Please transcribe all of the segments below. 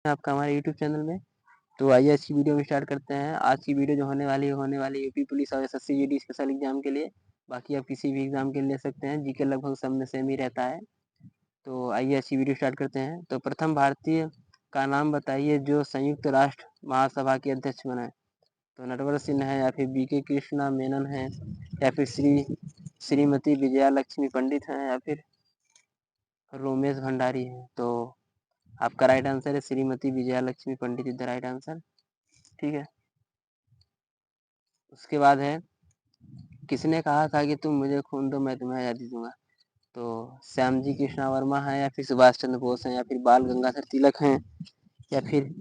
आपका हमारे YouTube channel में। तो आइए आज की वीडियो में स्टार्ट करते हैं। आज की वीडियो जो होने वाली यूपी पुलिस और एसएससी जीडी स्पेशल एग्जाम के लिए। बाकी आप किसी भी एग्जाम के लिए ले सकते हैं, जीके लगभग सब में सेम ही रहता है। तो आइए आज की वीडियो स्टार्ट करते हैं। तो प्रथम भारतीय का नाम बताइए जो संयुक्त राष्ट्र महासभा के अध्यक्ष बना है। तो नटवर सिंह है, या फिर बीके कृष्णा मेनन है, या फिर श्रीमती विजया लक्ष्मी पंडित हैं, या फिर रोमेश भंडारी हैं। तो आपका राइट आंसर है श्रीमती विजया लक्ष्मी पंडित इज द राइट आंसर। ठीक है। उसके बाद है, किसने कहा था कि तुम मुझे खून दो मैं तुम्हें आज़ादी दूंगा। तो श्यामजी कृष्णा वर्मा है, या फिर सुभाष चंद्र बोस हैं, या फिर बाल गंगाधर तिलक हैं, या फिर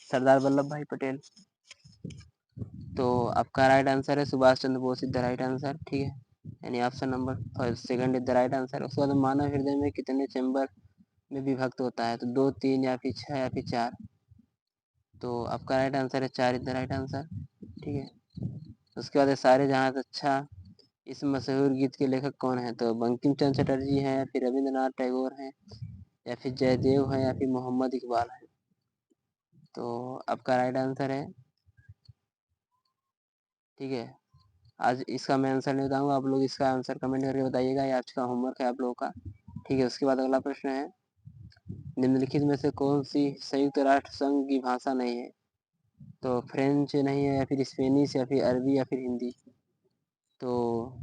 सरदार वल्लभ भाई पटेल। तो आपका राइट आंसर है Subhash Chandra Bose is the right answer. ठीक है, यानी option number second is the right answer. उसके बाद मानव हृदय में कितने चैम्बर में विभक्त होता है। तो 2, 3, या फिर 6, या फिर 4। तो आपका राइट आंसर है 4 इज द राइट आंसर। ठीक है। उसके बाद सारे जहाँ से अच्छा, इस मशहूर गीत के लेखक कौन है। तो बंकिम चंद्र चटर्जी हैं, या फिर रविंद्रनाथ टैगोर हैं, या फिर जयदेव हैं, या फिर मोहम्मद इकबाल हैं। तो आपका राइट आंसर है। ठीक है, आज इसका मैं आंसर नहीं बताऊंगा, आप लोग इसका आंसर कमेंट करके बताइएगा, ये आज का होमवर्क है आप लोगों का। ठीक है। उसके बाद अगला प्रश्न है, निम्नलिखित में से कौन सी संयुक्त राष्ट्र संघ की भाषा नहीं है। तो फ्रेंच नहीं है, या फिर स्पेनिश, या फिर अरबी, या फिर हिंदी। तो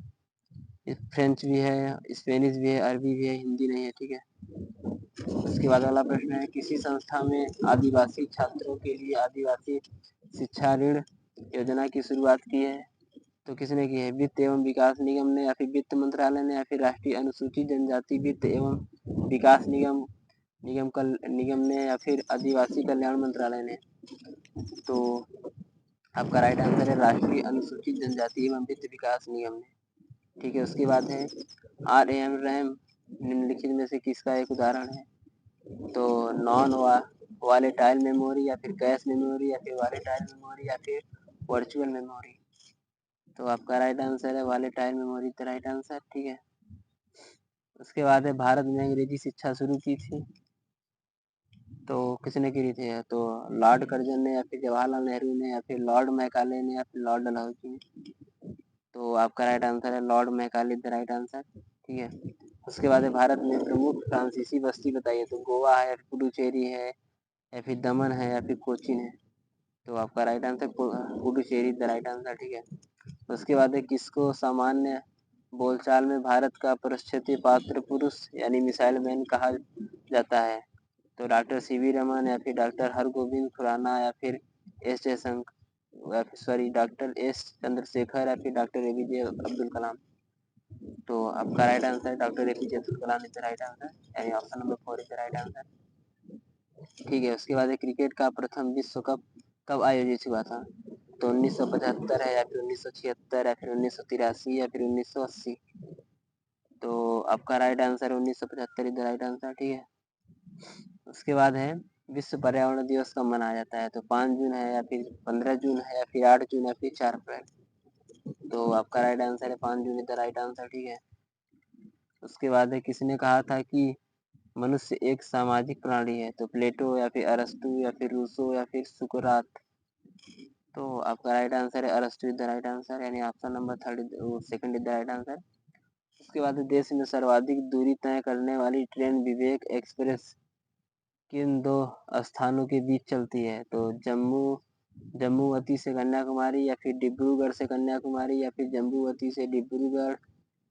फ्रेंच भी है, स्पेनिश भी है, अरबी भी है, हिंदी नहीं है। ठीक है। उसके बाद अगला प्रश्न है, किसी संस्था में आदिवासी छात्रों के लिए आदिवासी शिक्षा ऋण योजना की शुरुआत की है। तो किसने की है, वित्त एवं विकास निगम ने, या फिर वित्त मंत्रालय ने, या फिर राष्ट्रीय अनुसूचित जनजाति वित्त एवं विकास निगम ने, या फिर आदिवासी कल्याण मंत्रालय ने। तो आपका राइट आंसर है राष्ट्रीय अनुसूचित जनजाति एवं वित्त विकास निगम ने। ठीक है। उसके बाद है, रैम निम्नलिखित में से किसका एक उदाहरण है। तो नॉन वॉलेटाइल मेमोरी, या फिर कैश मेमोरी, या फिर वॉलेटाइल मेमोरी, या फिर वर्चुअल मेमोरी। तो आपका राइट आंसर है volatile memory the right answer. ठीक है। उसके बाद है, भारत में अंग्रेजी शिक्षा शुरू की थी। तो किसने की थी। तो लॉर्ड कर्जन ने, या फिर जवाहरलाल नेहरू ने, या फिर लॉर्ड मैकाले ने, या फिर लॉर्ड डलहौजी ने। तो आपका राइट आंसर है Lord Macaulay the right answer. ठीक है। उसके बाद है, भारत में प्रमुख फ्रांसीसी बस्ती बताइए। तो गोवा है, पुडुचेरी है, या फिर दमन है, या फिर कोचीन है। तो आपका right answer Puducherry the right answer. ठीक है। उसके बाद है, किसको सामान्य बोलचाल में भारत का प्रक्षेत्रीय पात्र पुरुष यानी मिसाइल मैन कहा जाता है। तो डॉक्टर सीवी रमन, या फिर डॉक्टर हरगोविंद खुराना, या फिर एस जयशंकर, या फिर सॉरी डॉक्टर एस चंद्रशेखर, या फिर डॉक्टर एपीजे अब्दुल कलाम। तो आपका राइट आंसर है doctor APJ Abdul Kalam is the right answer, यानी option number 4 is the right answer. ठीक है। उसके बाद क्रिकेट का प्रथम विश्व कप कब आयोजित हुआ था। तो 1975 है, या फिर 1976, या फिर 1983, या फिर 1980। तो आपका right answer 1975 is the right answer. ठीक है। उसके बाद है, विश्व पर्यावरण दिवस कब मनाया जाता है। तो 5 जून है, या फिर 15 जून है, या फिर 8 जून, या फिर 4 अप्रैल। तो आपका राइट आंसर है 5 June is the right answer. ठीक है। उसके बाद है, किसने कहा था कि मनुष्य एक सामाजिक प्राणी है। तो प्लेटो, या फिर अरस्तु, या फिर रूसो, या फिर सुकरात। तो आपका राइट आंसर है अरस्तु इज द राइट आंसर, यानी option number second is the right answer. उसके बाद देश में सर्वाधिक दूरी तय करने वाली ट्रेन विवेक एक्सप्रेस किन 2 स्थानों के बीच चलती है। तो जम्मूवती से कन्याकुमारी, या फिर डिब्रूगढ़ से कन्याकुमारी, या फिर जम्मूवती से डिब्रूगढ़,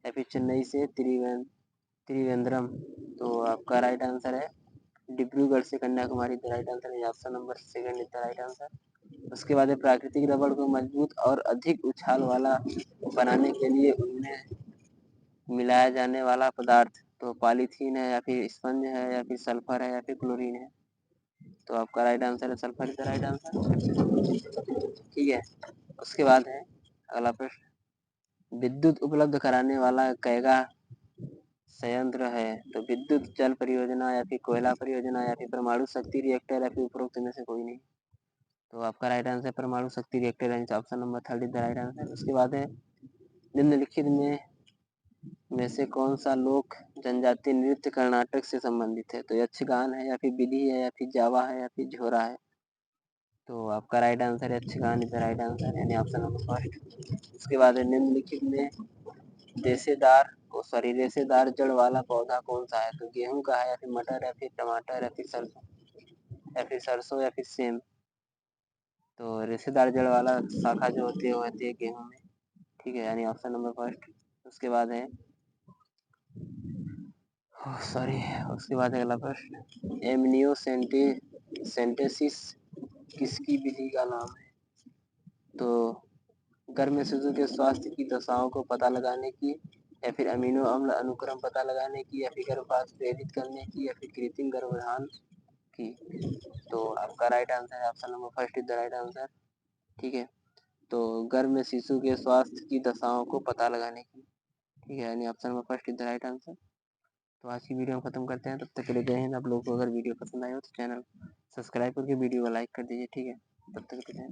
या फिर चेन्नई से त्रिवेंद्रम। तो आपका राइट आंसर है डिब्रूगढ़ से कन्याकुमारी द राइट आंसर है, option number second is the right answer. उसके बाद प्राकृतिक रबड़ को मजबूत और अधिक उछाल वाला बनाने के लिए उनमें मिलाया जाने वाला पदार्थ। तो पॉलीथीन है, या फिर स्पंज है, या फिर सल्फर है, या फिर क्लोरीन है। तो आपका राइट आंसर है sulphur is the right answer. ठीक है। उसके बाद है अगला प्रश्न, विद्युत उपलब्ध कराने वाला कैगा संयंत्र है। तो विद्युत जल परियोजना, या फिर कोयला परियोजना, या फिर परमाणु शक्ति रिएक्टर, या फिर उपरोक्त में से कोई नहीं। तो आपका राइट आंसर परमाणु शक्ति reactor, option number 3 is the right answer. उसके बाद है, निम्नलिखित में में से कौन सा लोक जनजातीय नृत्य कर्नाटक से संबंधित है? तो यक्षगान है या फिर बिलही है या फिर जावा है या फिर झोरा है? तो आपका राइट आंसर है Yakshagana is the right answer, यानी ऑप्शन नंबर फर्स्ट। उसके बाद है निम्नलिखित में रेशेदार जड़ वाला पौधा कौन सा है? तो गेहूं का है या फिर मटर या फिर टमाटर या फिर सरसों या फिर सेम? तो रेशेदार जड़ वाला शाखा जो होती है वो होती है गेहूं में, ठीक है, यानी ऑप्शन नंबर फर्स्ट। उसके बाद है उसके बाद अगला प्रश्न, एमनियोसेंटेसिस किसकी विधि का नाम है? तो गर्भ शिशु के स्वास्थ्य की दशाओं को पता लगाने की, या फिर अमीनो अम्ल अनुक्रम पता लगाने की, या फिर गर्भपात प्रेरित करने की, या फिर कृत्रिम गर्भधान की? तो आपका राइट आंसर है option number first is the right answer, ठीक है। तो गर्भ में शिशु के स्वास्थ्य की दशाओं को पता लगाने की, ठीक है, यानी option number first is the right answer. तो आज की वीडियो हम खत्म करते हैं, तब तक के लिए जय हिंद। आप लोगों को अगर वीडियो पसंद आए हो तो चैनल सब्सक्राइब करके वीडियो को लाइक कर दीजिए, ठीक है, तब तक के लिए।